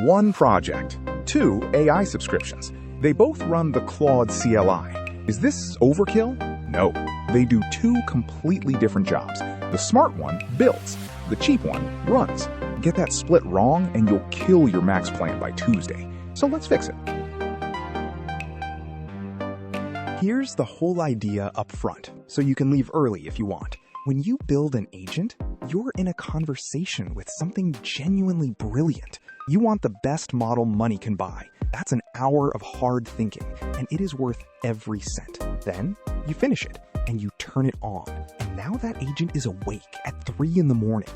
One project, 2 AI subscriptions. They both run the Claude CLI. Is this overkill? No. They do 2 completely different jobs. The smart one builds. The cheap one runs. Get that split wrong and you'll kill your Max plan by Tuesday. So let's fix it. Here's the whole idea up front, so you can leave early if you want. When you build an agent, you're in a conversation with something genuinely brilliant. You want the best model money can buy. That's an hour of hard thinking, and it is worth every cent. Then, you finish it, and you turn it on. And now that agent is awake at 3 in the morning,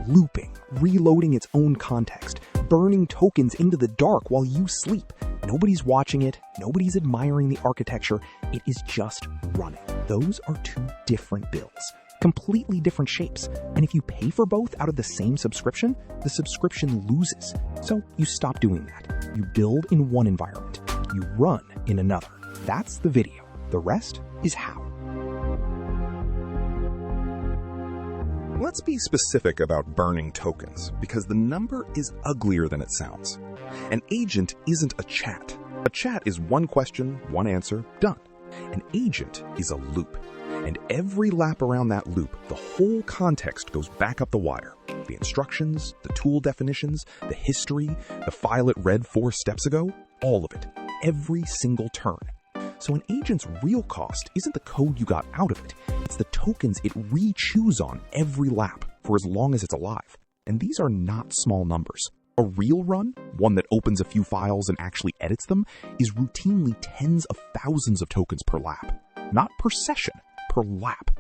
looping, reloading its own context, burning tokens into the dark while you sleep. Nobody's watching it, nobody's admiring the architecture, it is just running. Those are 2 different bills, completely different shapes. And if you pay for both out of the same subscription, the subscription loses. So you stop doing that. You build in one environment, you run in another. That's the video. The rest is how. Let's be specific about burning tokens, because the number is uglier than it sounds. An agent isn't a chat. A chat is one question, one answer, done. An agent is a loop. And every lap around that loop, the whole context goes back up the wire. The instructions, the tool definitions, the history, the file it read 4 steps ago, all of it. Every single turn. So an agent's real cost isn't the code you got out of it. It's the tokens it re-chews on every lap for as long as it's alive. And these are not small numbers. A real run, one that opens a few files and actually edits them, is routinely tens of thousands of tokens per lap. Not per session, per lap.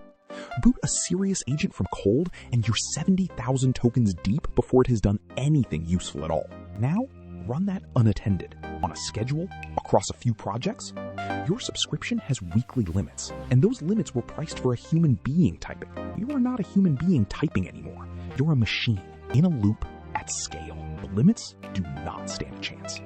Boot a serious agent from cold and you're 70,000 tokens deep before it has done anything useful at all. Now, run that unattended, on a schedule, across a few projects. Your subscription has weekly limits, and those limits were priced for a human being typing. You are not a human being typing anymore. You're a machine, in a loop, at scale. The limits do not stand a chance.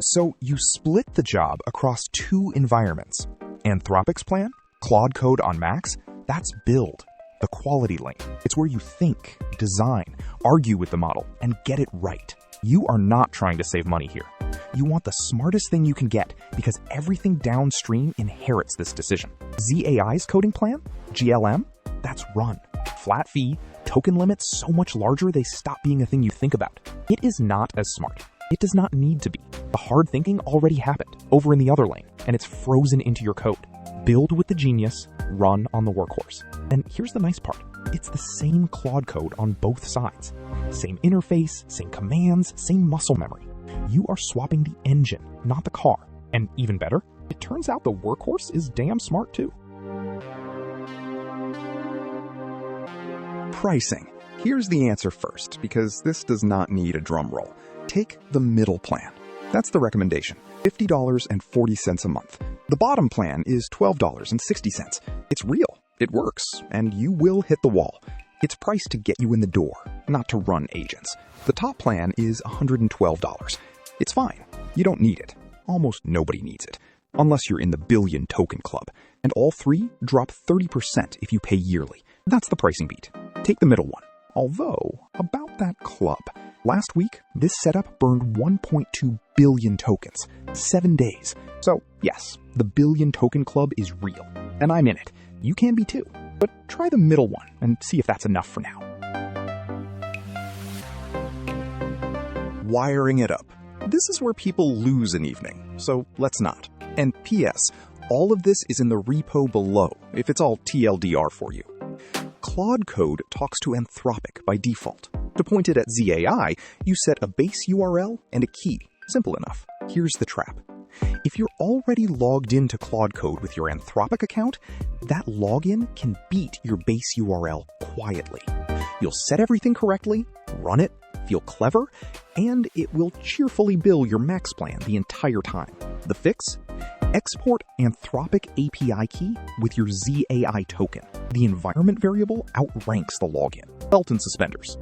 So you split the job across 2 environments. Anthropic's plan, Claude Code on Max, that's build, the quality lane. It's where you think, design, argue with the model, and get it right. You are not trying to save money here. You want the smartest thing you can get because everything downstream inherits this decision. ZAI's coding plan, GLM, that's run. Flat fee, token limits so much larger they stop being a thing you think about. It is not as smart. It does not need to be. The hard thinking already happened over in the other lane, and it's frozen into your code. Build with the genius, run on the workhorse. And here's the nice part. It's the same Claude code on both sides. Same interface, same commands, same muscle memory. You are swapping the engine, not the car. And even better, it turns out the workhorse is damn smart too. Pricing. Here's the answer first, because this does not need a drum roll. Take the middle plan. That's the recommendation, $50.40 a month. The bottom plan is $12.60. It's real, it works, and you will hit the wall. It's priced to get you in the door, not to run agents. The top plan is $112. It's fine. You don't need it. Almost nobody needs it, unless you're in the billion token club. And all 3 drop 30% if you pay yearly. That's the pricing beat. Take the middle one. Although, about that club. Last week, this setup burned 1.2 billion tokens, 7 days. So yes, the billion token club is real, and I'm in it. You can be too, but try the middle one and see if that's enough for now. Wiring it up. This is where people lose an evening, so let's not. And P.S., all of this is in the repo below, if it's all TLDR for you. Claude Code talks to Anthropic by default. To point it at ZAI, you set a base URL and a key. Simple enough. Here's the trap. If you're already logged into Claude Code with your Anthropic account, that login can beat your base URL quietly. You'll set everything correctly, run it, feel clever, and it will cheerfully bill your Max plan the entire time. The fix? Export Anthropic API key with your ZAI token. The environment variable outranks the login. Belt and suspenders.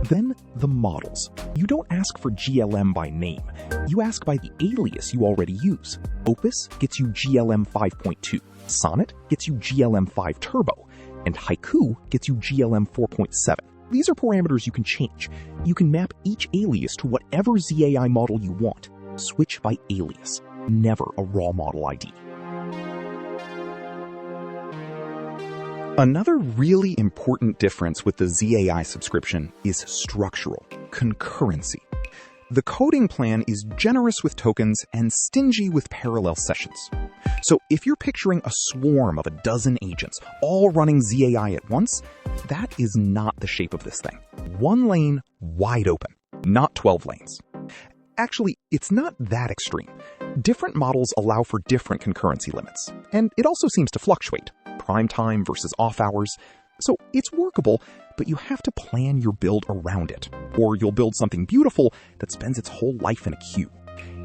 Then the models. You don't ask for GLM by name. You ask by the alias you already use. Opus gets you GLM 5.2. Sonnet gets you GLM 5 Turbo. And Haiku gets you GLM 4.7. These are parameters you can change. You can map each alias to whatever ZAI model you want. Switch by alias, never a raw model ID. Another really important difference with the ZAI subscription is structural, concurrency. The coding plan is generous with tokens and stingy with parallel sessions. So if you're picturing a swarm of a dozen agents all running ZAI at once, that is not the shape of this thing. One lane wide open, not 12 lanes. Actually, it's not that extreme. Different models allow for different concurrency limits, and it also seems to fluctuate, prime time versus off hours. So it's workable, but you have to plan your build around it, or you'll build something beautiful that spends its whole life in a queue.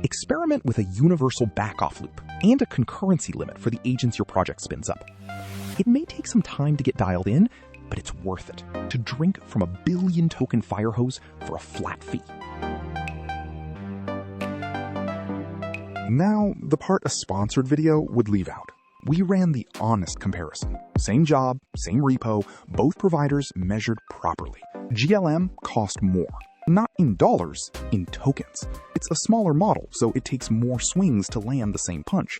Experiment with a universal back-off loop and a concurrency limit for the agents your project spins up. It may take some time to get dialed in, but it's worth it to drink from a billion-token fire hose for a flat fee. Now, the part a sponsored video would leave out. We ran the honest comparison. Same job, same repo, both providers measured properly. GLM cost more. Not in dollars, in tokens. It's a smaller model, so it takes more swings to land the same punch.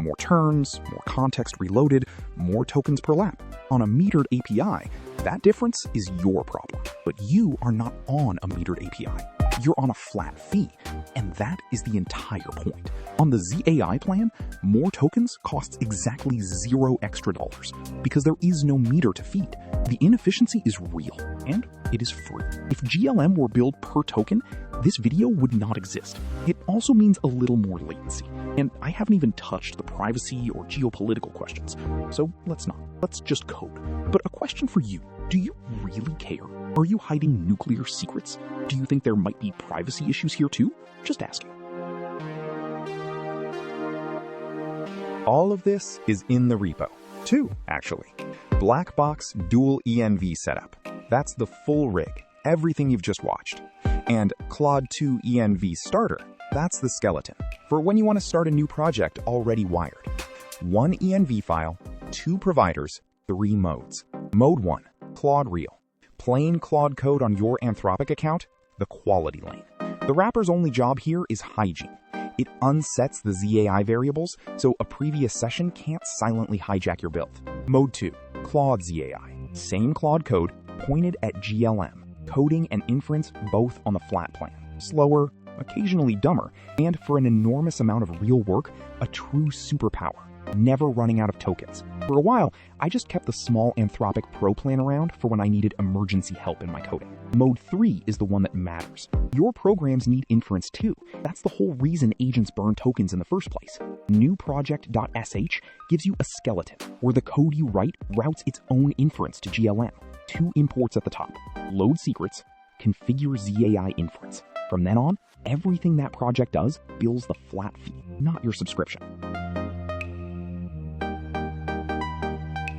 More turns, more context reloaded, more tokens per lap. On a metered API, that difference is your problem. But you are not on a metered API. You're on a flat fee, and that is the entire point. On the ZAI plan, more tokens costs exactly $0 extra because there is no meter to feed. The inefficiency is real, and it is free. If GLM were billed per token, this video would not exist. It also means a little more latency, and I haven't even touched the privacy or geopolitical questions, so let's not. Let's just code. But a question for you. Do you really care? Are you hiding nuclear secrets? Do you think there might be privacy issues here too? Just asking. All of this is in the repo. Two, actually. Black box dual ENV setup. That's the full rig, everything you've just watched. And Claude 2 ENV starter. That's the skeleton, for when you want to start a new project already wired. One ENV file, 2 providers, 3 modes. Mode 1. Claude Real. Plain Claude Code on your Anthropic account, the quality lane. The wrapper's only job here is hygiene. It unsets the ZAI variables, so a previous session can't silently hijack your build. Mode 2. Claude ZAI. Same Claude Code, pointed at GLM. Coding and inference both on the flat plan. Slower, occasionally dumber, and for an enormous amount of real work, a true superpower. Never running out of tokens. For a while, I just kept the small Anthropic Pro plan around for when I needed emergency help in my coding. Mode 3 is the one that matters. Your programs need inference too. That's the whole reason agents burn tokens in the first place. Newproject.sh gives you a skeleton, where the code you write routes its own inference to GLM. 2 imports at the top. Load secrets, configure ZAI inference. From then on, everything that project does bills the flat fee, not your subscription.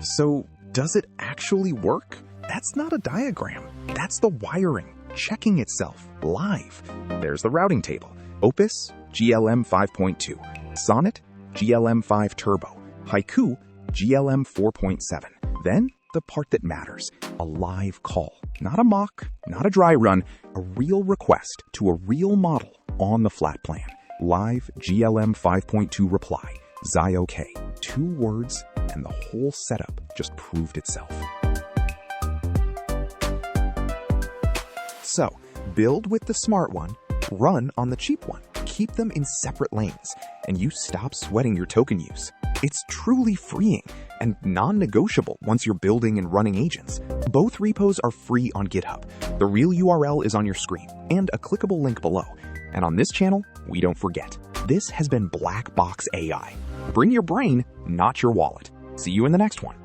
So, does it actually work? That's not a diagram. That's the wiring, checking itself, live. There's the routing table. Opus, GLM 5.2. Sonnet, GLM 5 Turbo. Haiku, GLM 4.7. Then, the part that matters, a live call. Not a mock, not a dry run, a real request to a real model on the flat plan. Live GLM 5.2 reply. Xi OK. 2 words, and the whole setup just proved itself. So, build with the smart one, run on the cheap one. Keep them in separate lanes, and you stop sweating your token use. It's truly freeing and non-negotiable once you're building and running agents. Both repos are free on GitHub. The real URL is on your screen, and a clickable link below. And on this channel, we don't forget. This has been Black Box AI. Bring your brain, not your wallet. See you in the next one.